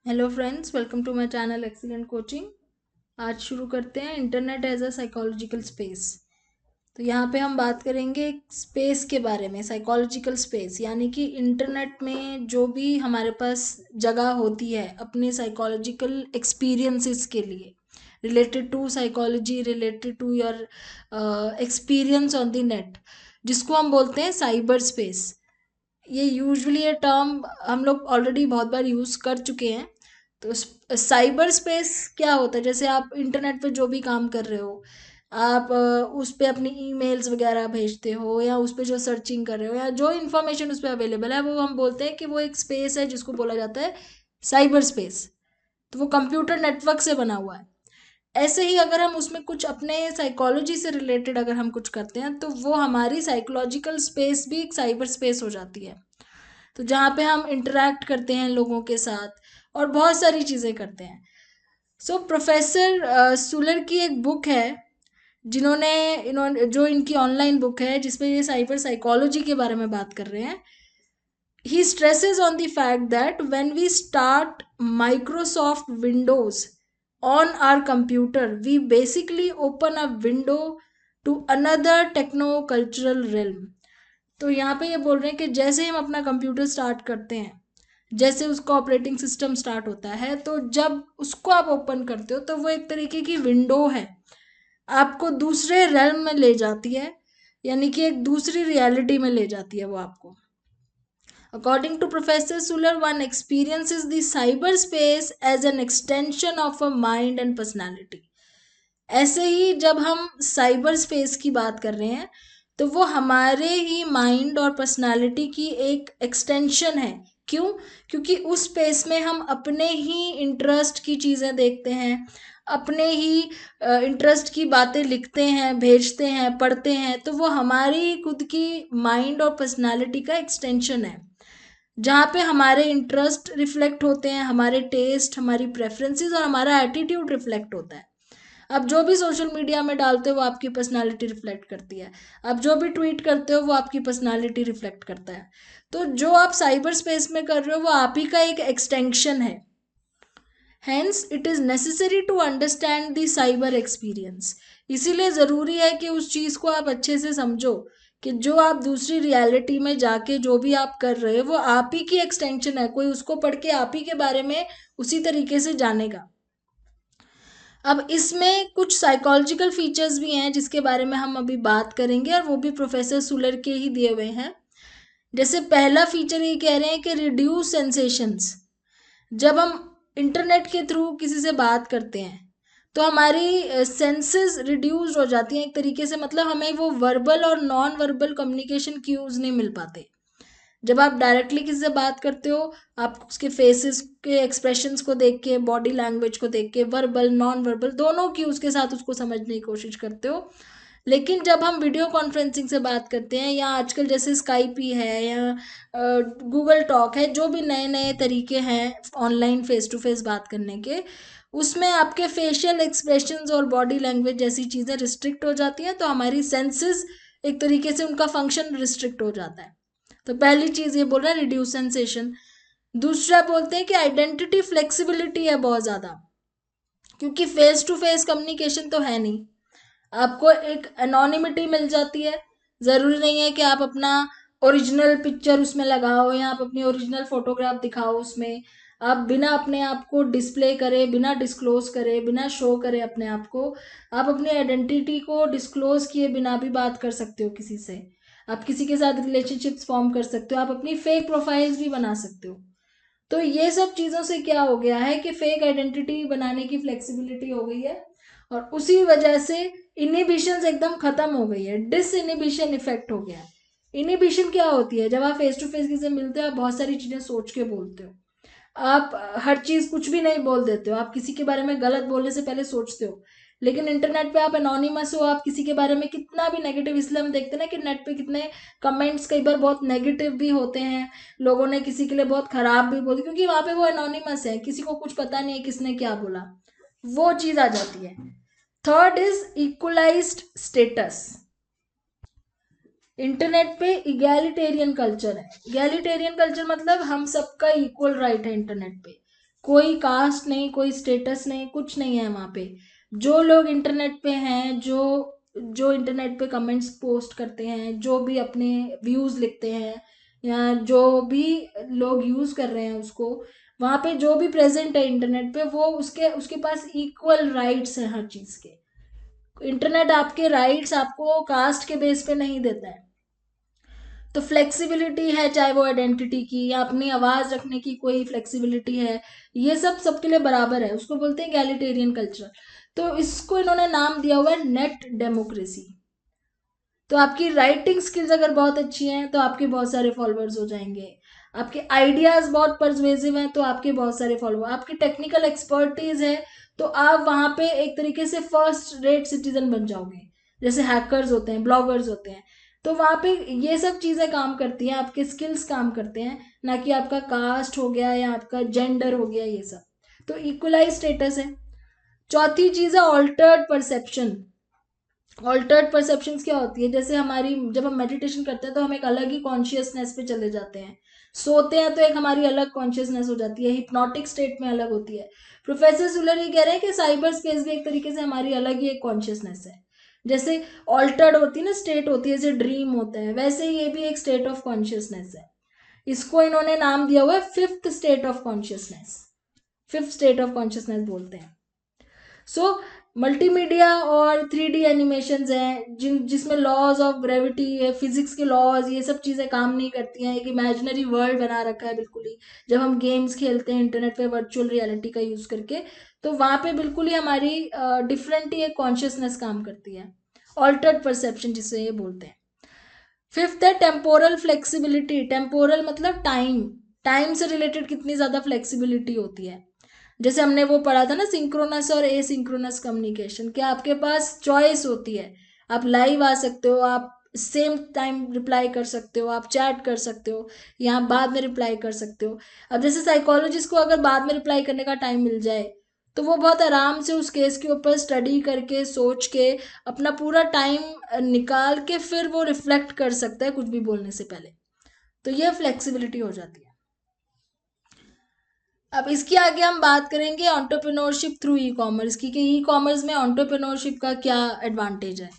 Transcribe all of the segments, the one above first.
Hello friends, welcome to my channel excellent coaching. आज शुरू करते हैं internet as a psychological space. तो यहाँ पे हम बात करेंगे एक स्पेस के बारे में, साइकोलॉजिकल स्पेस, यानी कि इंटरनेट में जो भी हमारे पास जगह होती है अपने साइकोलॉजिकल एक्सपीरियंसेस के लिए, related to psychology, related to your experience on the net, जिसको हम बोलते हैं साइबर स्पेस। ये टर्म हम लोग ऑलरेडी बहुत बार यूज़ कर चुके हैं। तो साइबर स्पेस क्या होता है? जैसे आप इंटरनेट पे जो भी काम कर रहे हो, आप उस पे अपनी ईमेल्स वगैरह भेजते हो, या उस पे जो सर्चिंग कर रहे हो, या जो इन्फॉर्मेशन उस पे अवेलेबल है, वो हम बोलते हैं कि वो एक स्पेस है जिसको बोला जाता है साइबर स्पेस। तो वो कंप्यूटर नेटवर्क से बना हुआ है। ऐसे ही अगर हम उसमें कुछ अपने साइकोलॉजी से रिलेटेड अगर हम कुछ करते हैं, तो वो हमारी साइकोलॉजिकल स्पेस भी एक साइबर स्पेस हो जाती है। तो जहाँ पे हम इंटरेक्ट करते हैं लोगों के साथ और बहुत सारी चीज़ें करते हैं। सो प्रोफेसर सुलर की एक बुक है, जिन्होंने इन्होंने जो इनकी ऑनलाइन बुक है जिसमें ये साइबर साइकोलॉजी के बारे में बात कर रहे हैं। He stresses on the fact that when we start Microsoft Windows on our computer, we basically open a window to another techno cultural realm. तो यहाँ पे ये बोल रहे हैं कि जैसे ही हम अपना कंप्यूटर स्टार्ट करते हैं, जैसे उसका ऑपरेटिंग सिस्टम स्टार्ट होता है, तो जब उसको आप ओपन करते हो तो वो एक तरीके की विंडो है, आपको दूसरे रेल्म में ले जाती है, यानी कि एक दूसरी रियलिटी में ले जाती है वो आपको। According to Professor Suller, one experiences the cyberspace as an extension of a mind and personality. ऐसे ही जब हम साइबर स्पेस की बात कर रहे हैं, तो वो हमारे ही माइंड और पर्सनालिटी की एक एक्सटेंशन है। क्यों? क्योंकि उस स्पेस में हम अपने ही इंटरेस्ट की चीज़ें देखते हैं, अपने ही इंटरेस्ट की बातें लिखते हैं, भेजते हैं, पढ़ते हैं। तो वो हमारी खुद की माइंड और पर्सनालिटी का एक्सटेंशन है, जहाँ पे हमारे इंटरेस्ट रिफ्लेक्ट होते हैं, हमारे टेस्ट, हमारी प्रेफरेंसेस और हमारा एटीट्यूड रिफ्लेक्ट होता है। आप जो भी सोशल मीडिया में डालते हो वो आपकी पर्सनालिटी रिफ्लेक्ट करती है। आप जो भी ट्वीट करते हो वो आपकी पर्सनालिटी रिफ्लेक्ट करता है। तो जो आप साइबर स्पेस में कर रहे हो वो आप ही का एक एक्सटेंशन है। Hence it is necessary to understand the cyber experience. इसीलिए ज़रूरी है कि उस चीज़ को आप अच्छे से समझो कि जो आप दूसरी रियलिटी में जाके जो भी आप कर रहे हो वो आप ही की एक्सटेंशन है। कोई उसको पढ़ के आप ही के बारे में उसी तरीके से जानेगा। अब इसमें कुछ साइकोलॉजिकल फीचर्स भी हैं जिसके बारे में हम अभी बात करेंगे, और वो भी प्रोफेसर सुलर के ही दिए हुए हैं। जैसे पहला फीचर ये कह रहे हैं कि रिड्यूस सेंसेशंस। जब हम इंटरनेट के थ्रू किसी से बात करते हैं तो हमारी सेंसेस रिड्यूस्ड हो जाती हैं एक तरीके से, मतलब हमें वो वर्बल और नॉन वर्बल कम्युनिकेशन क्यूज नहीं मिल पाते। जब आप डायरेक्टली किसी से बात करते हो, आप उसके फेसेस के एक्सप्रेशंस को देख के, बॉडी लैंग्वेज को देख के, वर्बल नॉन वर्बल दोनों क्यूज के साथ उसको समझने की कोशिश करते हो। लेकिन जब हम वीडियो कॉन्फ्रेंसिंग से बात करते हैं, या आजकल जैसे स्काइप ही है, या गूगल टॉक है, जो भी नए नए तरीके हैं ऑनलाइन फेस टू फेस बात करने के, उसमें आपके फेशियल एक्सप्रेशंस और बॉडी लैंग्वेज जैसी चीज़ें रिस्ट्रिक्ट हो जाती हैं, तो हमारी सेंसेस एक तरीके से उनका फंक्शन रिस्ट्रिक्ट हो जाता है। तो पहली चीज़ ये बोल रहा है रिड्यूस सेंसेशन। दूसरा बोलते हैं कि आइडेंटिटी फ्लेक्सिबिलिटी है बहुत ज़्यादा, क्योंकि फेस टू फेस कम्युनिकेशन तो है नहीं। आपको एक एनोनिमिटी मिल जाती है। ज़रूरी नहीं है कि आप अपना ओरिजिनल पिक्चर उसमें लगाओ, या आप अपनी ओरिजिनल फोटोग्राफ दिखाओ उसमें। आप बिना अपने आप को डिस्प्ले करे, बिना डिस्क्लोज करे, बिना शो करे अपने आप को, आप अपनी आइडेंटिटी को डिस्क्लोज किए बिना भी बात कर सकते हो किसी से। आप किसी के साथ रिलेशनशिप्स फॉर्म कर सकते हो, आप अपनी फेक प्रोफाइल्स भी बना सकते हो। तो ये सब चीज़ों से क्या हो गया है कि फेक आइडेंटिटी बनाने की फ्लेक्सिबिलिटी हो गई है, और उसी वजह से इनिबिशंस एकदम खत्म हो गई है, डिस इनिबिशन इफेक्ट हो गया है। इनिबिशन क्या होती है? जब आप फेस टू फेस किसी से मिलते हो, आप बहुत सारी चीज़ें सोच के बोलते हो। आप हर चीज़ कुछ भी नहीं बोल देते हो, आप किसी के बारे में गलत बोलने से पहले सोचते हो। लेकिन इंटरनेट पे आप एनोनिमस हो, आप किसी के बारे में कितना भी नेगेटिव, इसलिए हम देखते हैं ना कि नेट पे कितने कमेंट्स कई बार बहुत नेगेटिव भी होते हैं, लोगों ने किसी के लिए बहुत खराब भी बोली, क्योंकि वहां पे वो एनोनिमस है, किसी को कुछ पता नहीं है किसने क्या बोला, वो चीज आ जाती है। Third is equalised status. Internet पे इगैलिटेरियन कल्चर है। इगैलिटेरियन कल्चर मतलब हम सबका इक्वल राइट है इंटरनेट पे। कोई कास्ट नहीं, कोई स्टेटस नहीं, कुछ नहीं है वहाँ पे। जो लोग इंटरनेट पे हैं, जो इंटरनेट पे कमेंट्स पोस्ट करते हैं, जो भी अपने व्यूज़ लिखते हैं, या जो भी लोग यूज़ कर रहे हैं उसको, वहाँ पे जो भी प्रेजेंट है इंटरनेट पे, वो उसके उसके पास इक्वल राइट्स हैं हर चीज़ के। इंटरनेट आपके राइट्स आपको कास्ट के बेस पे नहीं देता है। तो फ्लेक्सिबिलिटी है, चाहे वो आइडेंटिटी की या अपनी आवाज रखने की कोई फ्लेक्सिबिलिटी है, ये सब सबके लिए बराबर है, उसको बोलते हैं इगैलिटेरियन कल्चर। तो इसको इन्होंने नाम दिया हुआ है नेट डेमोक्रेसी। तो आपकी राइटिंग स्किल्स अगर बहुत अच्छी हैं तो आपके बहुत सारे फॉलोअर्स हो जाएंगे। आपके आइडियाज बहुत परsuasive हैं तो आपके बहुत सारे फॉलोअर। आपकी टेक्निकल एक्सपर्टीज है तो आप वहां पे एक तरीके से फर्स्ट रेट सिटीजन बन जाओगे। जैसे हैकर्स होते हैं, ब्लॉगर्स होते हैं, तो वहां पे ये सब चीजें काम करती हैं, आपके स्किल्स काम करते हैं, ना कि आपका कास्ट हो गया या आपका जेंडर हो गया, ये सब। तो इक्वलाइज स्टेटस है। चौथी चीज है ऑल्टर्ड परसेप्शन। ऑल्टर्ड परसेप्शंस क्या होती है? जैसे हमारी, जब हम मेडिटेशन करते हैं तो हम एक अलग ही कॉन्शियसनेस पे चले जाते हैं। सोते हैं तो एक हमारी अलग कॉन्शियसनेस हो जाती है, हिप्नोटिक स्टेट में अलग होती है। प्रोफेसर सुलर ये कह रहे हैं कि साइबर स्पेस भी एक तरीके से हमारी अलग ही एक कॉन्शियसनेस है। जैसे ऑल्टर्ड होती है ना स्टेट होती है, जैसे ड्रीम होता है, वैसे ये भी एक स्टेट ऑफ कॉन्शियसनेस है। इसको इन्होंने नाम दिया हुआ है fifth state of consciousness. Fifth state of consciousness बोलते हैं। सो मल्टीमीडिया और 3D एनिमेशंस हैं जिसमें लॉज ऑफ ग्रेविटी है, फिजिक्स के लॉज, ये सब चीज़ें काम नहीं करती हैं। एक इमेजिनरी वर्ल्ड बना रखा है बिल्कुल ही। जब हम गेम्स खेलते हैं इंटरनेट पे वर्चुअल रियलिटी का यूज़ करके, तो वहाँ पे बिल्कुल ही हमारी डिफरेंट ही एक कॉन्शियसनेस काम करती है। ऑल्टर्ड परसेप्शन जिसे ये बोलते हैं। फिफ्थ है टेम्पोरल फ्लेक्सिबिलिटी। टेम्पोरल मतलब टाइम। टाइम से रिलेटेड कितनी ज़्यादा फ्लेक्सिबिलिटी होती है। जैसे हमने वो पढ़ा था ना, सिंक्रोनस और एसिंक्रोनस कम्युनिकेशन। क्या आपके पास चॉइस होती है? आप लाइव आ सकते हो, आप सेम टाइम रिप्लाई कर सकते हो, आप चैट कर सकते हो, या आप बाद में रिप्लाई कर सकते हो। अब जैसे साइकोलॉजिस्ट को अगर बाद में रिप्लाई करने का टाइम मिल जाए तो वो बहुत आराम से उस केस के ऊपर स्टडी करके, सोच के, अपना पूरा टाइम निकाल के फिर वो रिफ्लेक्ट कर सकता है कुछ भी बोलने से पहले। तो ये फ्लेक्सिबिलिटी हो जाती है। अब इसके आगे हम बात करेंगे एंटरप्रेन्योरशिप थ्रू ई कॉमर्स की, कि ई कॉमर्स में एंटरप्रेन्योरशिप का क्या एडवांटेज है।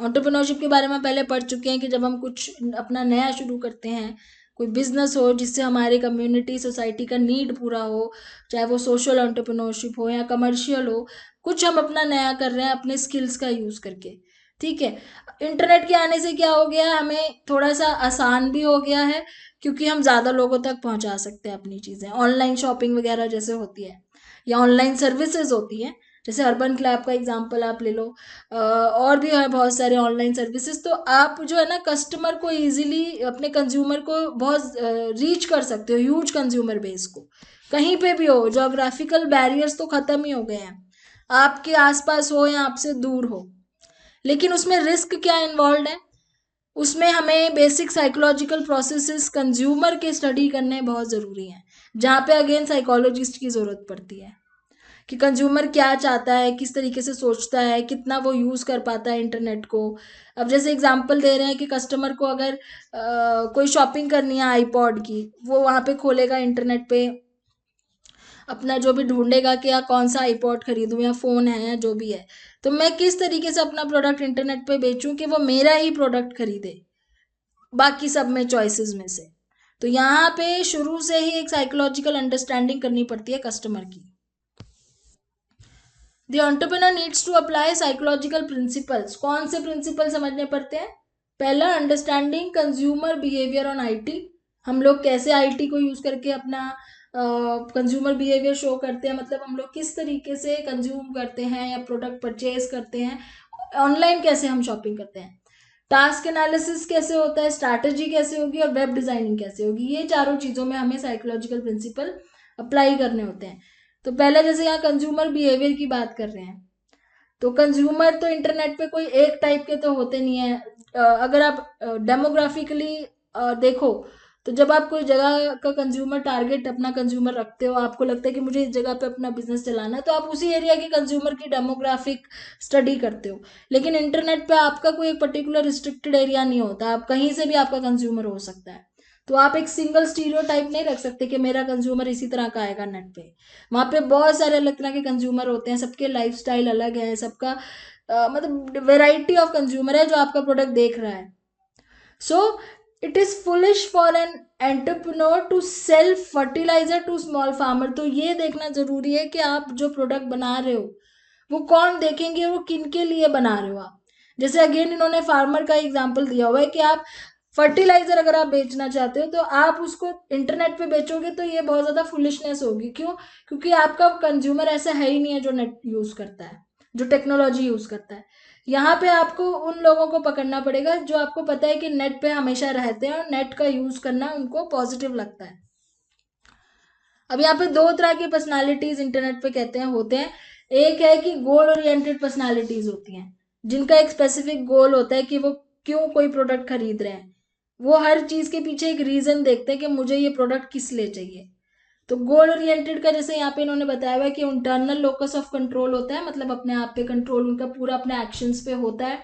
एंटरप्रेन्योरशिप के बारे में पहले पढ़ चुके हैं कि जब हम कुछ अपना नया शुरू करते हैं, कोई बिजनेस हो जिससे हमारी कम्युनिटी, सोसाइटी का नीड पूरा हो, चाहे वो सोशल एंटरप्रेन्योरशिप हो या कमर्शियल हो, कुछ हम अपना नया कर रहे हैं अपने स्किल्स का यूज़ करके। ठीक है। इंटरनेट के आने से क्या हो गया, हमें थोड़ा सा आसान भी हो गया है, क्योंकि हम ज़्यादा लोगों तक पहुंचा सकते हैं अपनी चीज़ें। ऑनलाइन शॉपिंग वगैरह जैसे होती है, या ऑनलाइन सर्विसेज होती हैं, जैसे अर्बन क्लैब का एग्जांपल आप ले लो। और भी है बहुत सारे ऑनलाइन सर्विसेज। तो आप जो है ना, कस्टमर को इजीली, अपने कंज्यूमर को बहुत रीच कर सकते हो, ह्यूज कंज्यूमर बेस को, कहीं पे भी हो। जोग्राफिकल बैरियर्स तो ख़त्म ही हो गए हैं, आपके आसपास हो या आपसे दूर हो। लेकिन उसमें रिस्क क्या इन्वॉल्व है? उसमें हमें बेसिक साइकोलॉजिकल प्रोसेसेस कंज्यूमर के स्टडी करने बहुत ज़रूरी हैं, जहाँ पे अगेन साइकोलॉजिस्ट की ज़रूरत पड़ती है, कि कंज्यूमर क्या चाहता है, किस तरीके से सोचता है, कितना वो यूज़ कर पाता है इंटरनेट को। अब जैसे एग्जांपल दे रहे हैं कि कस्टमर को अगर कोई शॉपिंग करनी है आईपॉड की, वो वहाँ पे खोलेगा इंटरनेट पे, अपना जो भी ढूंढेगा कि यार कौन सा आईपॉड खरीदूं या फ़ोन है या जो भी है, तो मैं किस तरीके से अपना प्रोडक्ट इंटरनेट पे बेचूं कि वो मेरा ही प्रोडक्ट खरीदे बाकी सब में चॉइसेस में से। तो यहाँ पे शुरू से ही एक साइकोलॉजिकल अंडरस्टैंडिंग करनी पड़ती है कस्टमर की। The entrepreneur needs to apply psychological principles. कौन से प्रिंसिपल समझने पड़ते हैं? पहला, understanding consumer behaviour on IT. हम लोग कैसे आईटी को यूज करके अपना कंज्यूमर बिहेवियर शो करते हैं, मतलब हम लोग किस तरीके से कंज्यूम करते हैं या प्रोडक्ट परचेज करते हैं, ऑनलाइन कैसे हम शॉपिंग करते हैं, टास्क एनालिसिस कैसे होता है, स्ट्रैटेजी कैसे होगी, और वेब डिजाइनिंग कैसे होगी। ये चारों चीज़ों में हमें साइकोलॉजिकल प्रिंसिपल अप्लाई करने होते हैं। तो पहले जैसे यहाँ कंज्यूमर बिहेवियर की बात कर रहे हैं, तो कंज्यूमर तो इंटरनेट पे कोई एक टाइप के तो होते नहीं है। अगर आप डेमोग्राफिकली देखो, तो जब आप कोई जगह का कंज्यूमर टारगेट अपना कंज्यूमर रखते हो, आपको लगता है कि मुझे इस जगह पे अपना बिजनेस चलाना है, तो आप उसी एरिया के कंज्यूमर की डेमोग्राफिक स्टडी करते हो। लेकिन इंटरनेट पे आपका कोई एक पर्टिकुलर रिस्ट्रिक्टेड एरिया नहीं होता, आप कहीं से भी आपका कंज्यूमर हो सकता है। तो आप एक सिंगल स्टीरियोटाइप नहीं रख सकते कि मेरा कंज्यूमर इसी तरह का आएगा नेट पे। वहां पे बहुत सारे अलग तरह के कंज्यूमर होते हैं, सबके लाइफस्टाइल अलग है, सबका मतलब वेराइटी ऑफ कंज्यूमर है जो आपका प्रोडक्ट देख रहा है। So it is foolish for an entrepreneur to sell fertiliser to small farmer. तो ये देखना जरूरी है कि आप जो प्रोडक्ट बना रहे हो वो कौन देखेंगे, वो किन के लिए बना रहे हो आप। जैसे अगेन इन्होंने फार्मर का एग्जाम्पल दिया हुआ है कि आप फर्टिलाइजर अगर आप बेचना चाहते हो तो आप उसको इंटरनेट पे बेचोगे तो ये बहुत ज्यादा फुलिशनेस होगी। क्यों? क्योंकि आपका कंज्यूमर ऐसा है ही नहीं है जो नेट यूज करता है, जो टेक्नोलॉजी यूज करता है। यहाँ पे आपको उन लोगों को पकड़ना पड़ेगा जो आपको पता है कि नेट पे हमेशा रहते हैं और नेट का यूज करना उनको पॉजिटिव लगता है। अब यहाँ पे दो तरह की पर्सनालिटीज इंटरनेट पे कहते हैं होते हैं। एक है कि गोल ओरिएंटेड पर्सनालिटीज होती हैं, जिनका एक स्पेसिफिक गोल होता है कि वो क्यों कोई प्रोडक्ट खरीद रहे हैं। वो हर चीज के पीछे एक रीजन देखते हैं कि मुझे ये प्रोडक्ट किस लिए चाहिए। तो गोल ओरिएंटेड का जैसे यहाँ पे इन्होंने बताया हुआ है कि इंटरनल लोकस ऑफ कंट्रोल होता है, मतलब अपने आप पे कंट्रोल उनका पूरा अपने एक्शंस पे होता है।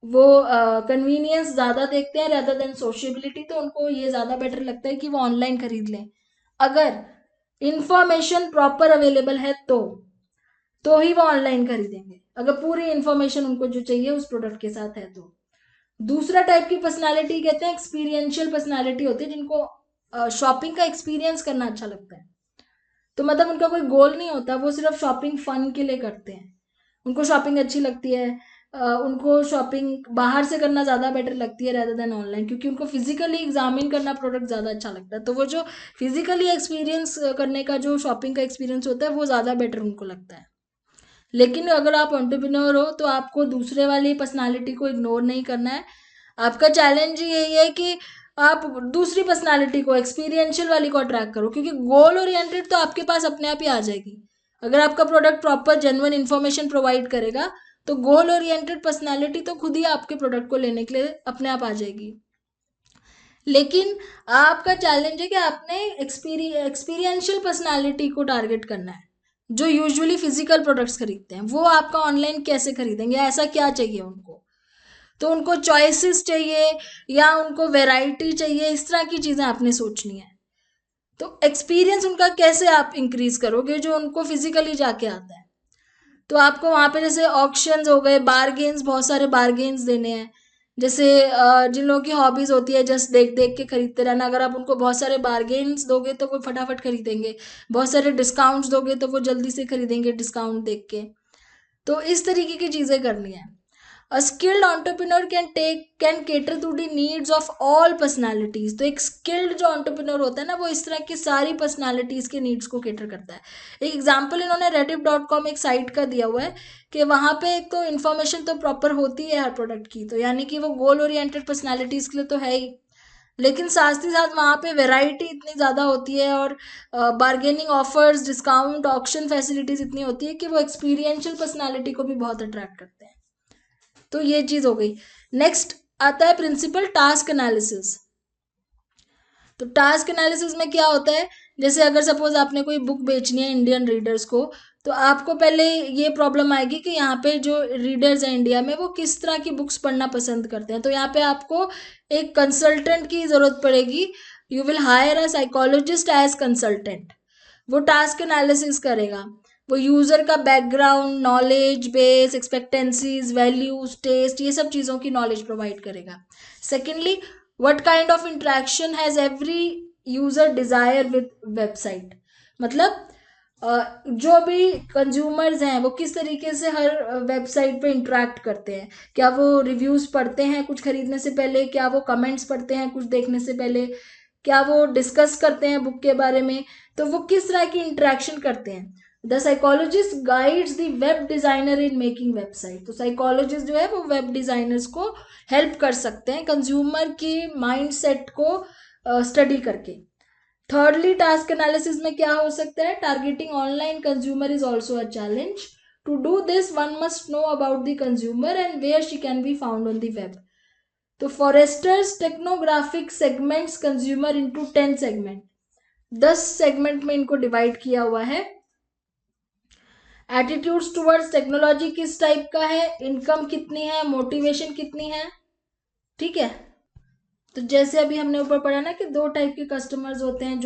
वो कन्वीनियंस ज्यादा देखते हैं रेदर देन सोशियबिलिटी। तो उनको ये ज्यादा बेटर लगता है कि वो ऑनलाइन खरीद लें अगर इंफॉर्मेशन प्रॉपर अवेलेबल है तो ही वो ऑनलाइन खरीदेंगे, अगर पूरी इंफॉर्मेशन उनको जो चाहिए उस प्रोडक्ट के साथ है तो। दूसरा टाइप की पर्सनालिटी कहते हैं एक्सपीरियंशियल पर्सनालिटी होती है, जिनको शॉपिंग का एक्सपीरियंस करना अच्छा लगता है। तो मतलब उनका कोई गोल नहीं होता, वो सिर्फ शॉपिंग फन के लिए करते हैं। उनको शॉपिंग अच्छी लगती है, उनको शॉपिंग बाहर से करना ज़्यादा बेटर लगती है रेदर देन ऑनलाइन, क्योंकि उनको फिजिकली एग्जामिन करना प्रोडक्ट ज़्यादा अच्छा लगता है। तो वो जो फिजिकली एक्सपीरियंस करने का जो शॉपिंग का एक्सपीरियंस होता है वो ज़्यादा बेटर उनको लगता है। लेकिन अगर आप एंटरप्रेन्योर हो तो आपको दूसरे वाली पर्सनालिटी को इग्नोर नहीं करना है। आपका चैलेंज यही है कि आप दूसरी पर्सनालिटी को, एक्सपीरियंशियल वाली को अट्रैक्ट करो, क्योंकि गोल ओरिएंटेड तो आपके पास अपने आप ही आ जाएगी। अगर आपका product proper genuine information provide करेगा तो गोल ओरिएंटेड पर्सनालिटी तो खुद ही आपके प्रोडक्ट को लेने के लिए अपने आप आ जाएगी। लेकिन आपका चैलेंज है कि आपने एक्सपीरियंशियल पर्सनालिटी को टारगेट करना है, जो यूजुअली फिजिकल प्रोडक्ट्स खरीदते हैं। वो आपका ऑनलाइन कैसे खरीदेंगे, ऐसा क्या चाहिए उनको? तो उनको चॉइसेस चाहिए या उनको वैरायटी चाहिए, इस तरह की चीजें आपने सोचनी है। तो एक्सपीरियंस उनका कैसे आप इंक्रीज करोगे जो उनको फिजिकली जाके आता है? तो आपको वहां पे जैसे ऑक्शंस हो गए, बार्गेन्स, बहुत सारे बार्गेन्स देने हैं। जैसे जिन लोगों की हॉबीज होती है जस्ट देख देख के खरीदते रहना, अगर आप उनको बहुत सारे बार्गेन्स दोगे तो वो फटाफट खरीदेंगे। बहुत सारे डिस्काउंट्स दोगे तो वो जल्दी से खरीदेंगे डिस्काउंट देख के। तो इस तरीके की चीजें करनी है। A skilled entrepreneur can cater to the needs of all personalities। तो एक skilled जो entrepreneur होता है ना, वो इस तरह की सारी personalities के needs को cater करता है। एक एग्जाम्पल इन्होंने reddit.com एक साइट का दिया हुआ है कि वहां पे एक तो इन्फॉर्मेशन तो प्रॉपर होती है हर प्रोडक्ट की, तो यानी कि वो गोल ओरिएंटेड पर्सनालिटीज के लिए तो है ही, लेकिन साथ ही साथ वहां पे वेराइटी इतनी ज्यादा होती है और bargaining offers, discount, auction facilities इतनी होती है कि वो एक्सपीरियंशियल पर्सनालिटी को भी बहुत अट्रैक्ट करते हैं। तो ये चीज हो गई। नेक्स्ट आता है प्रिंसिपल टास्क एनालिसिस। तो टास्क एनालिसिस में क्या होता है, जैसे अगर सपोज आपने कोई बुक बेचनी है इंडियन रीडर्स को, तो आपको पहले ये प्रॉब्लम आएगी कि यहाँ पे जो रीडर्स हैं इंडिया में वो किस तरह की बुक्स पढ़ना पसंद करते हैं। तो यहाँ पे आपको एक कंसल्टेंट की जरूरत पड़ेगी। You will hire a psychologist as consultant. वो टास्क एनालिसिस करेगा, वो यूजर का background, knowledge base, expectancies, values, test, ये सब चीजों की नॉलेज प्रोवाइड करेगा। Secondly, what kind of interaction has every user desire with website. मतलब जो भी कंज्यूमर्स हैं वो किस तरीके से हर वेबसाइट पे इंटरेक्ट करते हैं। क्या वो रिव्यूज पढ़ते हैं कुछ खरीदने से पहले? क्या वो कमेंट्स पढ़ते हैं कुछ देखने से पहले? क्या वो डिस्कस करते हैं बुक के बारे में? तो वो किस तरह की इंटरेक्शन करते हैं। The psychologist guides the web designer in making website. तो साइकोलॉजिस्ट जो है वो वेब डिजाइनर्स को हेल्प कर सकते हैं कंज्यूमर की माइंड सेट को स्टडी करके। थर्डली, टास्क एनालिसिस में क्या हो सकता है, targeting online consumer is also a challenge. To do this one must know about the consumer and where she can be found on the web. तो Forrester's technographic segments consumer into 10 segment. 10 segment में इनको divide किया हुआ है। Attitudes towards technology किस type का है, income कितनी है, मोटिवेशन कितनी है, ठीक है। तो जैसे अभी हमने ऊपर पढ़ा ना कि दो टाइप के कस्टमर्स होते हैं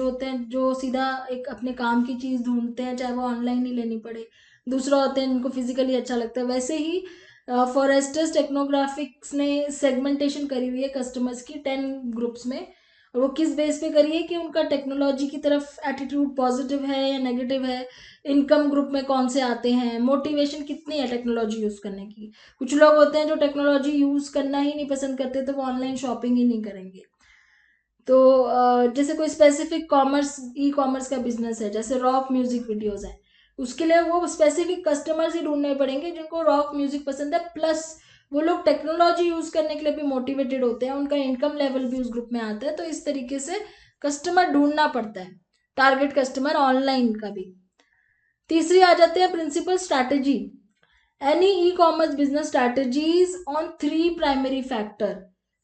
जो सीधा एक अपने काम की चीज ढूंढते हैं, चाहे वो ऑनलाइन ही लेनी पड़े। दूसरा होते हैं जिनको फिजिकली अच्छा लगता है। वैसे ही फॉरेस्टर्स टेक्नोग्राफिक्स ने सेगमेंटेशन करी हुई है कस्टमर्स की 10 ग्रुप्स में। और वो किस बेस पे करी है कि उनका टेक्नोलॉजी की तरफ एटीट्यूड पॉजिटिव है या नेगेटिव है, इनकम ग्रुप में कौन से आते हैं, मोटिवेशन कितनी है टेक्नोलॉजी यूज करने की। कुछ लोग होते हैं जो टेक्नोलॉजी यूज करना ही नहीं पसंद करते, तो वो ऑनलाइन शॉपिंग ही नहीं करेंगे। तो जैसे कोई स्पेसिफिक कॉमर्स ई कॉमर्स का बिजनेस है, जैसे रॉक म्यूजिक वीडियोस है, उसके लिए वो स्पेसिफिक कस्टमर्स ही ढूंढने पड़ेंगे जिनको रॉक म्यूजिक पसंद है, प्लस वो लोग टेक्नोलॉजी यूज करने के लिए भी मोटिवेटेड होते हैं, उनका इनकम लेवल भी उस ग्रुप में आता है। तो इस तरीके से कस्टमर ढूंढना पड़ता है, टारगेट कस्टमर ऑनलाइन का भी। तीसरी आ जाते हैं principle strategy. Any e commerce business strategies on 3 primary factor.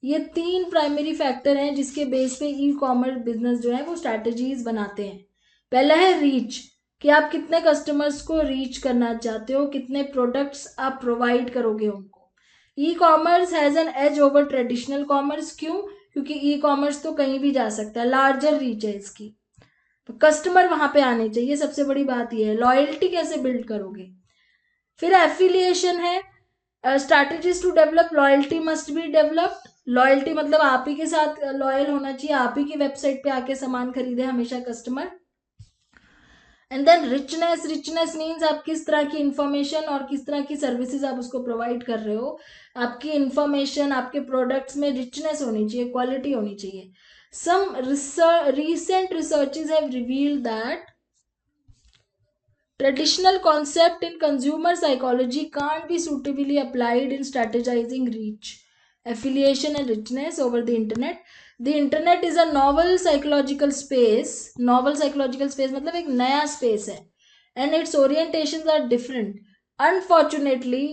ये 3 प्राइमरी फैक्टर हैं जिसके बेस पे ई कॉमर्स बिजनेस जो है वो स्ट्रैटेजीज बनाते हैं। पहला है रीच, कि आप कितने कस्टमर्स को रीच करना चाहते हो, कितने प्रोडक्ट्स आप प्रोवाइड करोगे उनको। E commerce has an edge over traditional commerce. क्यों? क्योंकि ई कॉमर्स तो कहीं भी जा सकता है, लार्जर रीच है इसकी, तो कस्टमर वहां पे आने चाहिए। सबसे बड़ी बात यह है। लॉयल्टी कैसे बिल्ड करोगे? फिर एफिलिएशन है। Strategies to develop loyalty must be developed. Loyalty मतलब आप ही के साथ लॉयल होना चाहिए, आप ही की वेबसाइट पे आके सामान खरीदे हमेशा customer. And then richness. Richness means आप किस तरह की इंफॉर्मेशन और किस तरह की सर्विसेज आप उसको प्रोवाइड कर रहे हो। आपकी इंफॉर्मेशन, आपके प्रोडक्ट्स में रिचनेस होनी चाहिए, क्वालिटी होनी चाहिए। सम recent researches have revealed that traditional concept in consumer psychology can't be suitably applied in strategizing reach, affiliation and richness over the internet. The internet is a novel psychological space. Novel psychological space मतलब एक नया space है, and its orientations are different. Unfortunately,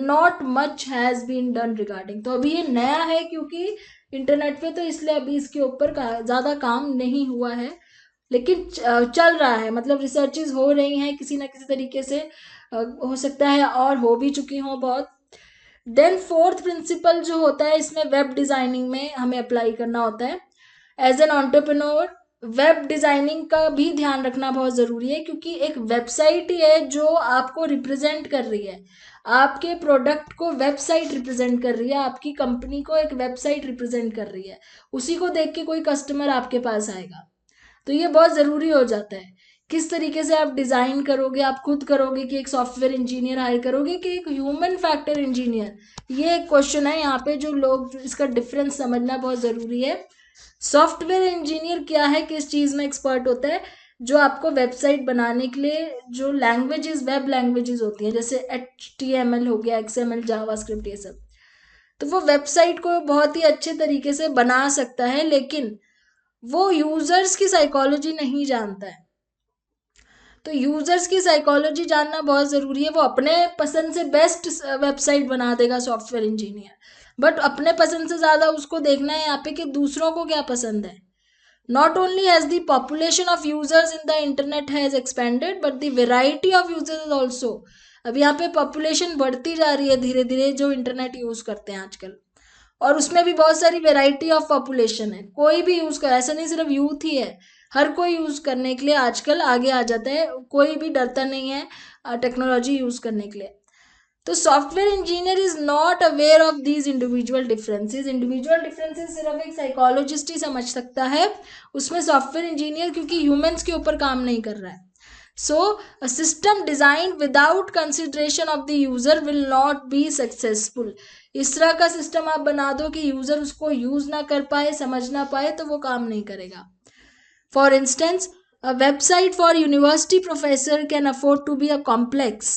not much has been done regarding. तो अभी ये नया है क्योंकि इंटरनेट पे, तो इसलिए अभी इसके ऊपर ज़्यादा काम नहीं हुआ है, लेकिन चल रहा है। मतलब रिसर्चेज हो रही हैं किसी ना किसी तरीके से, हो सकता है और हो भी चुकी हों बहुत। देन फोर्थ प्रिंसिपल जो होता है इसमें वेब डिजाइनिंग में हमें अप्लाई करना होता है। As an entrepreneur web designing का भी ध्यान रखना बहुत जरूरी है, क्योंकि एक वेबसाइट ही है जो आपको रिप्रेजेंट कर रही है, आपके प्रोडक्ट को वेबसाइट रिप्रेजेंट कर रही है, आपकी कंपनी को एक वेबसाइट रिप्रेजेंट कर रही है। उसी को देख के कोई कस्टमर आपके पास आएगा। तो ये बहुत ज़रूरी हो जाता है। किस तरीके से आप डिज़ाइन करोगे, आप खुद करोगे कि एक सॉफ्टवेयर इंजीनियर हायर करोगे कि एक ह्यूमन फैक्टर इंजीनियर, ये एक क्वेश्चन है यहाँ पे, जो लोग इसका डिफरेंस समझना बहुत ज़रूरी है। सॉफ्टवेयर इंजीनियर क्या है, किस चीज़ में एक्सपर्ट होता है? जो आपको वेबसाइट बनाने के लिए जो लैंग्वेजेस, वेब लैंग्वेजेस होती हैं, जैसे HTML हो गया, XML, जावास्क्रिप्ट, ये सब, तो वो वेबसाइट को बहुत ही अच्छे तरीके से बना सकता है, लेकिन वो यूजर्स की साइकोलॉजी नहीं जानता है। तो यूजर्स की साइकोलॉजी जानना बहुत जरूरी है। वो अपने पसंद से बेस्ट वेबसाइट बना देगा सॉफ्टवेयर इंजीनियर, बट अपने पसंद से ज्यादा उसको देखना है यहाँ पे कि दूसरों को क्या पसंद है। Not only has the population of users in the internet has expanded, but the variety of users is also. अब यहाँ पे पॉपुलेशन बढ़ती जा रही है धीरे धीरे जो इंटरनेट यूज करते हैं आजकल, और उसमें भी बहुत सारी वेराइटी ऑफ पॉपुलेशन है। कोई भी यूज कर, ऐसा नहीं सिर्फ यूथ ही है, हर कोई यूज करने के लिए आजकल आगे आ जाता है, कोई भी डरता नहीं है टेक्नोलॉजी यूज करने के लिए। तो software engineer is not aware of these individual differences. Individual differences सिर्फ एक साइकोलॉजिस्ट ही समझ सकता है, उसमें सॉफ्टवेयर इंजीनियर क्योंकि ह्यूमंस के ऊपर काम नहीं कर रहा है। So, a system designed without consideration of the user will not be successful. इस तरह का सिस्टम आप बना दो कि यूजर उसको यूज ना कर पाए, समझ ना पाए, तो वो काम नहीं करेगा। For instance, a website for university professor can afford to be a complex.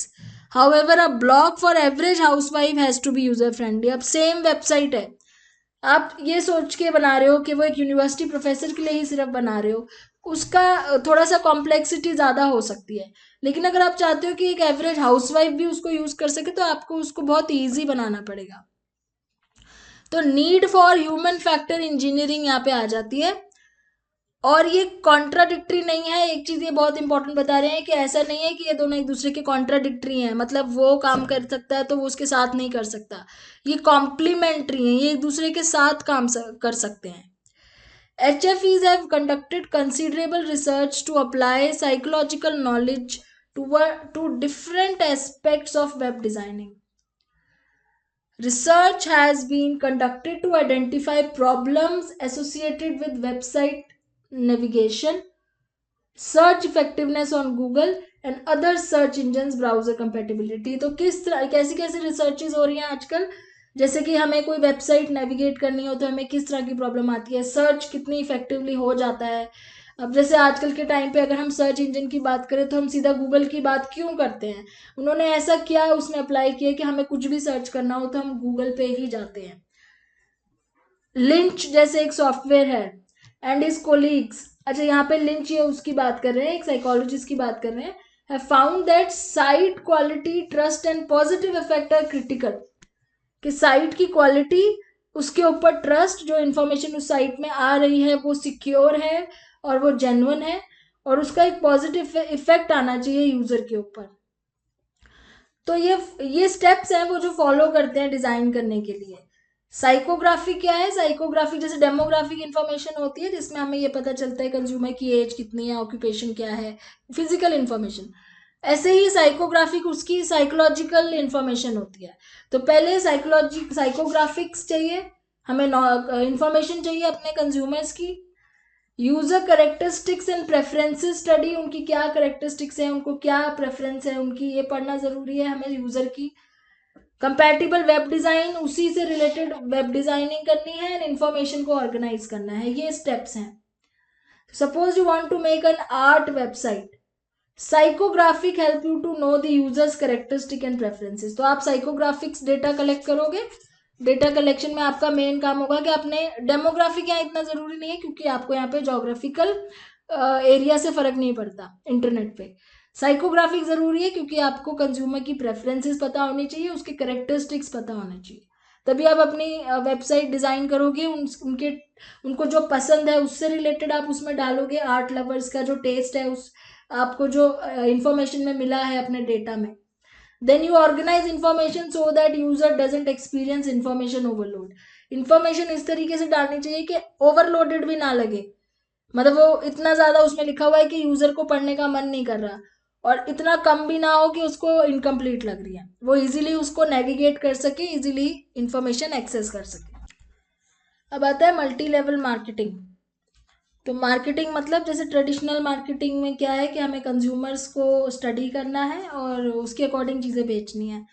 However, a blog for average housewife has to be user friendly. अब सेम वेबसाइट है, आप ये सोच के बना रहे हो कि वो एक यूनिवर्सिटी प्रोफेसर के लिए ही सिर्फ बना रहे हो, उसका थोड़ा सा कॉम्प्लेक्सिटी ज़्यादा हो सकती है। लेकिन अगर आप चाहते हो कि एक एवरेज हाउसवाइफ भी उसको यूज़ कर सके, तो आपको उसको बहुत ईजी बनाना पड़ेगा। तो need for human factor engineering यहाँ पे आ जाती है। और ये कॉन्ट्राडिक्टरी नहीं है। एक चीज ये बहुत इंपॉर्टेंट बता रहे हैं कि ऐसा नहीं है कि ये दोनों एक दूसरे के कॉन्ट्राडिक्टरी हैं, मतलब वो काम कर सकता है तो वो उसके साथ नहीं कर सकता। ये कॉम्प्लीमेंट्री हैं, ये एक दूसरे के साथ काम कर सकते हैं। HFEs have conducted considerable research to apply psychological knowledge to different aspects of web designing. Research has been conducted to identify problems associated with website navigation, search effectiveness on Google and other search engines browser compatibility. तो किस तरह कैसी कैसी researches हो रही हैं आजकल, जैसे कि हमें कोई वेबसाइट नेविगेट करनी हो तो हमें किस तरह की प्रॉब्लम आती है, सर्च कितनी इफेक्टिवली हो जाता है। अब जैसे आजकल के टाइम पे अगर हम सर्च इंजन की बात करें तो हम सीधा गूगल की बात क्यों करते हैं, उन्होंने ऐसा किया, उसने अप्लाई किया कि हमें कुछ भी सर्च करना हो तो हम गूगल पे ही जाते हैं। लिंच जैसे एक सॉफ्टवेयर है एंड हिज कोलीग्स, अच्छा यहाँ पे लिंच ये उसकी बात कर रहे हैं, एक साइकोलॉजिस्ट की बात कर रहे हैं, have found that site quality, trust and positive effect are critical, कि साइट की क्वालिटी, उसके ऊपर ट्रस्ट, जो इन्फॉर्मेशन उस साइट में आ रही है वो सिक्योर है और वो जेन्युइन है और उसका एक पॉजिटिव इफेक्ट आना चाहिए यूजर के ऊपर। तो ये स्टेप्स हैं वो जो फॉलो करते हैं डिजाइन करने के लिए। साइकोग्राफी क्या है? साइकोग्राफी जैसे डेमोग्राफिक इंफॉर्मेशन होती है जिसमें हमें ये पता चलता है कंज्यूमर की एज कितनी है, ऑक्यूपेशन क्या है, फिजिकल इंफॉर्मेशन, ऐसे ही साइकोग्राफिक उसकी साइकोलॉजिकल इंफॉर्मेशन होती है। तो पहले साइकोग्राफिक्स चाहिए हमें, इंफॉर्मेशन चाहिए अपने कंज्यूमर्स की। User characteristics and preferences study, उनकी क्या करेक्टरिस्टिक्स है, उनको क्या प्रेफरेंस है उनकी, ये पढ़ना जरूरी है हमें यूजर की। कंपैटिबल वेब डिजाइन, उसी से रिलेटेड वेब डिजाइनिंग करनी है एंड इंफॉर्मेशन को ऑर्गेनाइज करना है, ये स्टेप्स हैं। Suppose you want to make an art website, psychographic help you to know the users characteristic and preferences. तो आप साइकोग्राफिक्स डेटा कलेक्ट करोगे, डेटा कलेक्शन में आपका मेन काम होगा कि आपने डेमोग्राफिक यहाँ इतना जरूरी नहीं है क्योंकि आपको यहाँ पे जोग्राफिकल एरिया से फर्क नहीं पड़ता इंटरनेट पे। साइकोग्राफिक जरूरी है क्योंकि आपको कंज्यूमर की प्रेफरेंसेस पता होनी चाहिए, उसके करेक्टरिस्टिक्स पता होने चाहिए, तभी आप अपनी वेबसाइट डिजाइन करोगे। उनको जो पसंद है उससे रिलेटेड आप उसमें डालोगे, आर्ट लवर्स का जो टेस्ट है, उस आपको जो इंफॉर्मेशन में मिला है अपने डेटा में। Then you organize information so that user doesn't experience information overload. Information इस तरीके से डालनी चाहिए कि ओवरलोडेड भी ना लगे, मतलब वो इतना ज्यादा उसमें लिखा हुआ है कि यूजर को पढ़ने का मन नहीं कर रहा, और इतना कम भी ना हो कि उसको इनकम्प्लीट लग रही है, वो इजीली उसको नेविगेट कर सके, इजीली इंफॉर्मेशन एक्सेस कर सके। अब आता है मल्टी लेवल मार्केटिंग। तो मार्केटिंग मतलब जैसे ट्रेडिशनल मार्केटिंग में क्या है कि हमें कंज्यूमर्स को स्टडी करना है और उसके अकॉर्डिंग चीज़ें बेचनी है।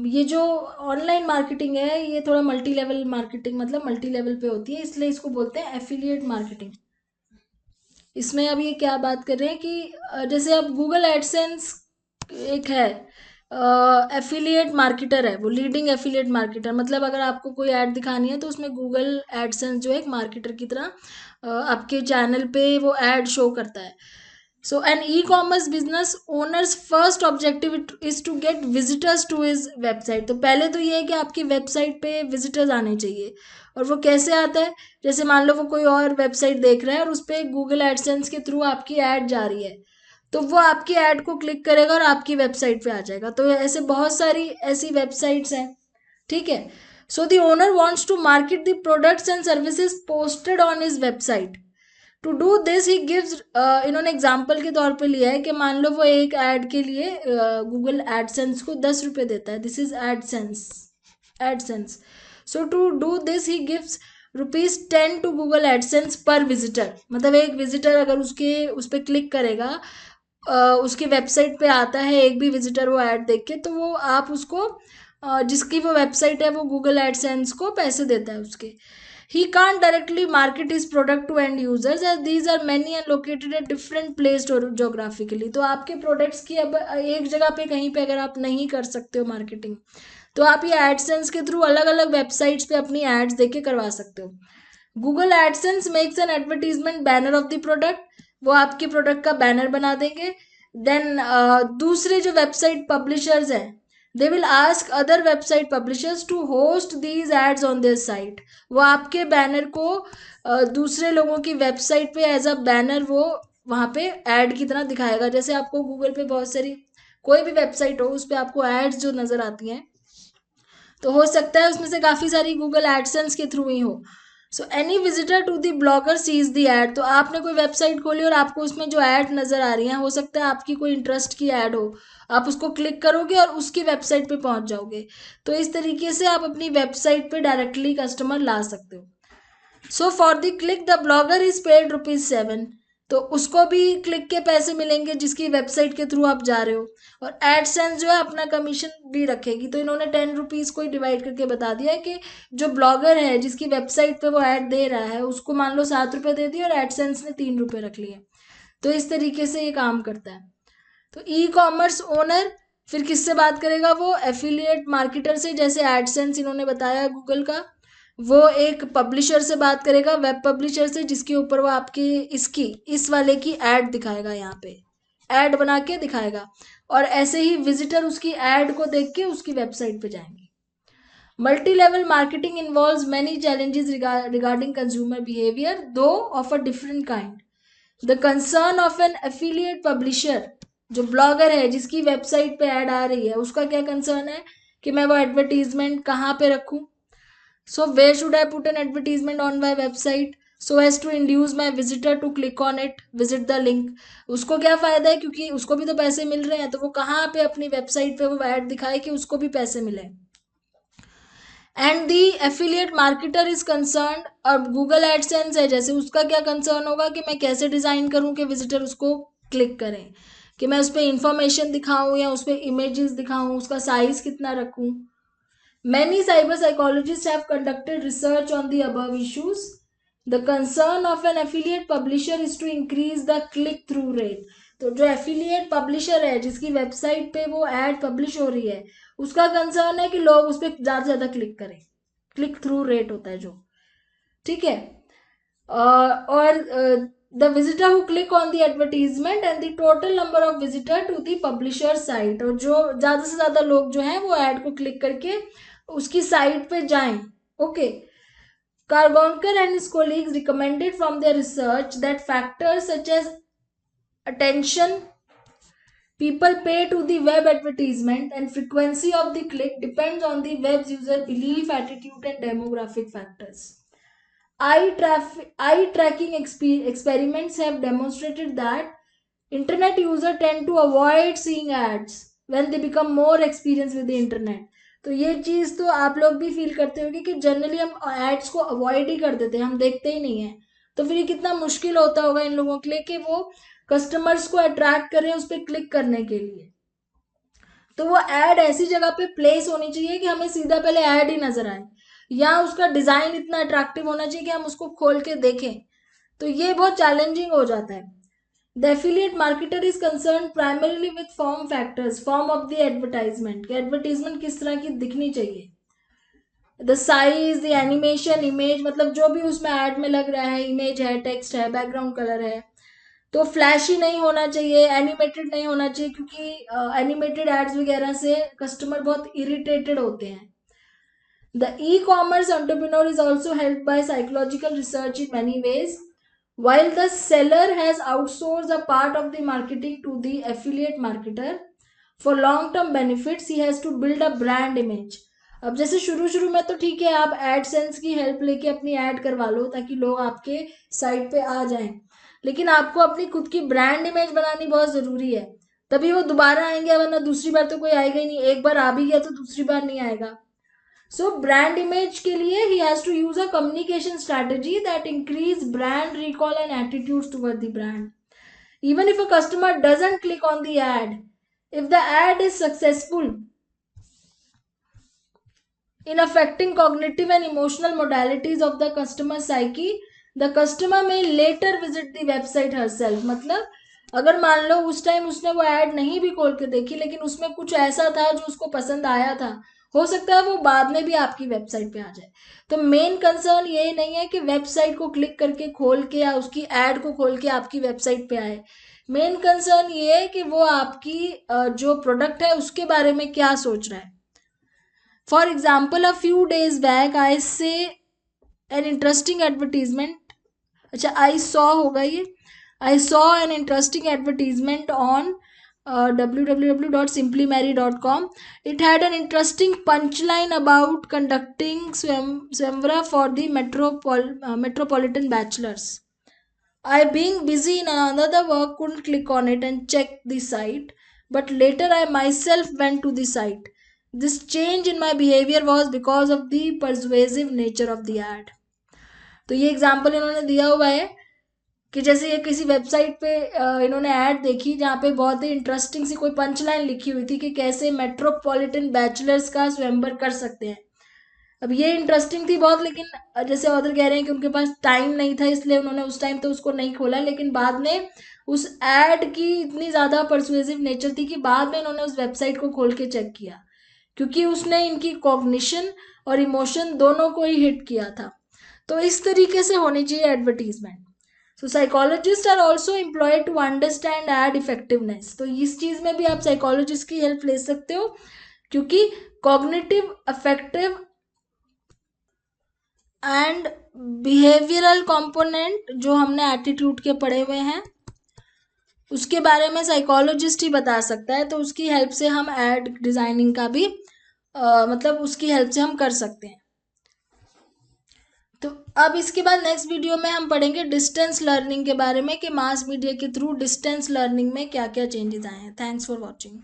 ये जो ऑनलाइन मार्केटिंग है ये थोड़ा मल्टी लेवल मार्केटिंग, मतलब मल्टी लेवल पे होती है, इसलिए इसको बोलते हैं एफिलिएट मार्केटिंग। इसमें अब ये क्या बात कर रहे हैं कि जैसे अब गूगल एडसेंस एक है एफिलिएट मार्केटर है, वो लीडिंग एफिलिएट मार्केटर, मतलब अगर आपको कोई ऐड दिखानी है तो उसमें गूगल एडसेंस जो है एक मार्केटर की तरह आपके चैनल पे वो ऐड शो करता है। So an e commerce business owners first objective is to get visitors to his website. तो पहले तो ये है कि आपकी वेबसाइट पे विजिटर्स आने चाहिए, और वो कैसे आता है, जैसे मान लो वो कोई और वेबसाइट देख रहा है और उस पर गूगल एडसेंस के थ्रू आपकी ऐड जा रही है, तो वो आपकी ऐड को क्लिक करेगा और आपकी वेबसाइट पे आ जाएगा। तो ऐसे बहुत सारी ऐसी वेबसाइट्स हैं, ठीक है। So the owner wants to market the products and services posted on his website. To do this he gives, इन्होंने एग्जाम्पल के तौर पे लिया है कि मान लो वो एक ऐड के लिए गूगल एडसेंस को 10 रुपये देता है, this is AdSense. So to do this he gives ₹10 to Google AdSense पर विजिटर, मतलब एक विजिटर अगर उस पर क्लिक करेगा, उसकी वेबसाइट पे आता है एक भी विजिटर वो ऐड देख के, तो वो आप उसको जिसकी वो वेबसाइट है वो गूगल एडसेंस को पैसे देता है उसके। He can't directly market his product to end users as these are many and located at different placed geographically। तो आपके प्रोडक्ट्स की अब एक जगह पे कहीं पे अगर आप नहीं कर सकते हो मार्केटिंग, तो आप ये एडसेंस के थ्रू अलग अलग वेबसाइट्स पे अपनी एड्स देके करवा सकते हो। Google AdSense makes an advertisement banner of the product, वो आपके प्रोडक्ट का बैनर बना देंगे। देन दूसरे जो वेबसाइट पब्लिशर्स हैं they will ask other website publishers to host these ads on their site. वो आपके बैनर को दूसरे लोगों की वेबसाइट पे एज अ बैनर वो वहाँ पे ऐड की तरह दिखाएगा। जैसे आपको गूगल पे बहुत सारी कोई भी वेबसाइट हो उस पर आपको एड्स जो नज़र आती हैं, तो हो सकता है उसमें से काफ़ी सारी गूगल एडसेंस के थ्रू ही हो। So any visitor to the blogger sees the ad. तो आपने कोई वेबसाइट खोली और आपको उसमें जो ऐड नज़र आ रही है, हो सकता है आपकी कोई इंटरेस्ट की ऐड हो, आप उसको क्लिक करोगे और उसकी वेबसाइट पे पहुंच जाओगे। तो इस तरीके से आप अपनी वेबसाइट पे डायरेक्टली कस्टमर ला सकते हो। So for the click the blogger is paid ₹7। तो उसको भी क्लिक के पैसे मिलेंगे जिसकी वेबसाइट के थ्रू आप जा रहे हो, और एडसेंस जो है अपना कमीशन भी रखेगी। तो इन्होंने ₹10 को ही डिवाइड करके बता दिया है कि जो ब्लॉगर है जिसकी वेबसाइट पे वो ऐड दे रहा है उसको मान लो ₹7 दे दिए और एडसेंस ने ₹3 रख लिए। तो इस तरीके से ये काम करता है। तो ई कॉमर्स ओनर फिर किससे बात करेगा? वो एफिलिएट मार्केटर से, जैसे एडसेंस इन्होंने बताया गूगल का। वो एक पब्लिशर से बात करेगा, वेब पब्लिशर से, जिसके ऊपर वो आपकी इस वाले की ऐड दिखाएगा, यहाँ पे ऐड बना के दिखाएगा। और ऐसे ही विजिटर उसकी ऐड को देख के उसकी वेबसाइट पे जाएंगे। Multi level marketing involves many challenges regarding consumer behavior, though of a different kind. The concern of an affiliate publisher, जो ब्लॉगर है जिसकी वेबसाइट पे ऐड आ रही है, उसका क्या कंसर्न है कि मैं वो एडवर्टीजमेंट कहाँ पे रखूँ। So where should I put an advertisement on my website so as to induce my visitor to click on it, visit the link. उसको क्या फायदा है, क्योंकि उसको भी तो पैसे मिल रहे हैं, तो वो कहाँ पे अपनी वेबसाइट पे वो ऐड दिखाए कि उसको भी पैसे मिले। And the affiliate marketer is concern, अब गूगल एडसेंस है जैसे, उसका क्या कंसर्न होगा कि मैं कैसे डिजाइन करूं कि विजिटर उसको क्लिक करें, कि मैं उस पर इंफॉर्मेशन दिखाऊं या उस पर इमेजेस दिखाऊं, उसका साइज कितना रखूं। Many cyber psychologist have conducted research on the above issues. The concern of an affiliate publisher is to increase the click through rate. तो जो एफिलिएट पब्लिशर है जिसकी वेबसाइट पे वो एड पब्लिश हो रही है, उसका कंसर्न है कि लोग उस पर ज़्यादा से ज़्यादा क्लिक करें, क्लिक थ्रू रेट होता है जो, ठीक है। और the visitor who click on the advertisement and the total number of visitor to the publisher site, और जो ज़्यादा से ज़्यादा लोग जो हैं वो ऐड को क्लिक करके उसकी साइट पे जाएं। Okay. Cargonkar and his colleagues recommended from their research that factors such as attention people pay to the web advertisement and frequency of the click depends on the web's user belief, attitude, and demographic factors. Eye tracking experiments have demonstrated that internet users tend to avoid seeing ads when they become more experienced with the internet. तो ये चीज़ तो आप लोग भी feel करते होंगे कि generally हम एड्स को अवॉइड ही कर देते हैं, हम देखते ही नहीं है। तो फिर ये कितना मुश्किल होता होगा इन लोगों के लिए कि वो कस्टमर्स को अट्रैक्ट करें उस पर क्लिक करने के लिए। तो वो ऐड ऐसी जगह पे प्लेस होनी चाहिए कि हमें सीधा पहले ऐड ही नजर आए, या उसका डिजाइन इतना अट्रैक्टिव होना चाहिए कि हम उसको खोल के देखें। तो ये बहुत चैलेंजिंग हो जाता है। The affiliate marketer is concern primarily with form factors, form of the advertisement, advertisement किस तरह की दिखनी चाहिए, the size, the animation, image, मतलब जो भी उसमें ऐड में लग रहा है, इमेज है, टेक्स्ट है, बैकग्राउंड कलर है, तो फ्लैशी नहीं होना चाहिए, एनिमेटेड नहीं होना चाहिए, क्योंकि एनिमेटेड एड्स वगैरह से कस्टमर बहुत इरिटेटेड होते हैं। The e commerce entrepreneur is also help by psychological research in many ways. While the seller has outsourced a part of the marketing to the affiliate marketer, for long-term benefits he has to build a brand image. अब जैसे शुरू शुरू में तो ठीक है, आप AdSense की हेल्प लेके अपनी ऐड करवा लो ताकि लोग आपके साइट पे आ जाएं, लेकिन आपको अपनी खुद की ब्रांड इमेज बनानी बहुत ज़रूरी है, तभी वो दोबारा आएंगे, वरना दूसरी बार तो कोई आएगा ही नहीं। एक बार आ भी गया तो दूसरी बार नहीं आएगा। So brand image के लिए he has to use a communication strategy that increase brand recall and attitudes toward the brand. Even if a customer doesn't click on the ad, if the ad is successful in affecting cognitive and emotional modalities of the customer psyche, the customer may later visit the website herself. मतलब अगर मान लो उस time उसने वो add नहीं भी खोल के देखी, लेकिन उसमें कुछ ऐसा था जो उसको पसंद आया था, हो सकता है वो बाद में भी आपकी वेबसाइट पे आ जाए। तो मेन कंसर्न ये नहीं है कि वेबसाइट को क्लिक करके खोल के या उसकी ऐड को खोल के आपकी वेबसाइट पे आए, मेन कंसर्न ये है कि वो आपकी जो प्रोडक्ट है उसके बारे में क्या सोच रहा है. For example, a few days back I से एन इंटरेस्टिंग एडवर्टीजमेंट. अच्छा, आई सॉ होगा ये. I saw an interesting advertisement on www.simplymarry.com. It had an interesting punchline about conducting swamvara for the metropolitan bachelors. I, being busy in another work, couldn't click on it and check the site, but later I myself went to the site. This change in my behavior was because of the persuasive nature of the ad. तो ये example इन्होंने दिया हुआ है कि जैसे ये किसी वेबसाइट पे इन्होंने ऐड देखी जहाँ पे बहुत ही इंटरेस्टिंग सी कोई पंच लाइन लिखी हुई थी कि कैसे मेट्रोपॉलिटन बैचलर्स का स्वयंवर कर सकते हैं. अब ये इंटरेस्टिंग थी बहुत, लेकिन जैसे ऑथर कह रहे हैं कि उनके पास टाइम नहीं था इसलिए उन्होंने उस टाइम तो उसको नहीं खोला, लेकिन बाद में उस एड की इतनी ज़्यादा परसुएसिव नेचर थी कि बाद में इन्होंने उस वेबसाइट को खोल के चेक किया, क्योंकि उसने इनकी कॉग्निशन और इमोशन दोनों को ही हिट किया था. तो इस तरीके से होनी चाहिए advertisement. So psychologist are also employed to understand ad effectiveness. तो इस चीज़ में भी आप साइकोलॉजिस्ट की हेल्प ले सकते हो, क्योंकि cognitive, affective and behavioural component जो हमने एटीट्यूड के पढ़े हुए हैं उसके बारे में साइकोलॉजिस्ट ही बता सकता है. तो उसकी हेल्प से हम एड डिजाइनिंग का भी मतलब उसकी हेल्प से हम कर सकते हैं. तो अब इसके बाद नेक्स्ट वीडियो में हम पढ़ेंगे डिस्टेंस लर्निंग के बारे में कि मास मीडिया के थ्रू डिस्टेंस लर्निंग में क्या क्या चेंजेस आए हैं. Thanks for watching.